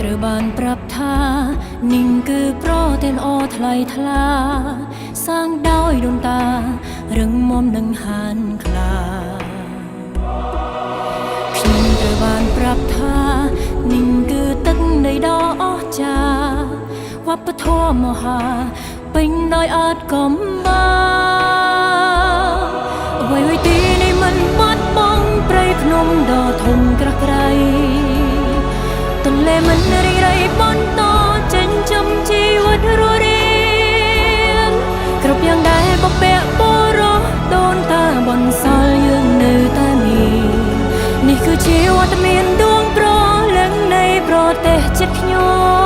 ត្រូវបានប្រាប់ថានិងគឺប្រទាំងអថ្លៃថ្លាសាងដោយដូនតារឹងមាំនឹងហានខ្លាខ្ញុំត្រូវបានប្រាប់ថានិងគឺទឹកនៃដ៏អស្ចារ្យវប្បធម៌មហាពេញដោយអត់កំបាអ្វីៗទីនេះមិនបាត់បង់ព្រៃភ្នំដ៏ធំក្រាស់ក្រៃទន្លេមិនរីរៃបន្តចិញ្ចឹមជីវិតរស់រានគ្រប់យ៉ាងដែលបពាក់បរោះដូនតាបន្សល់យើងនៅតែមាននេះគឺជាវត្តមានដួងព្រលឹងនៃប្រទេសជាតិខ្ញុំ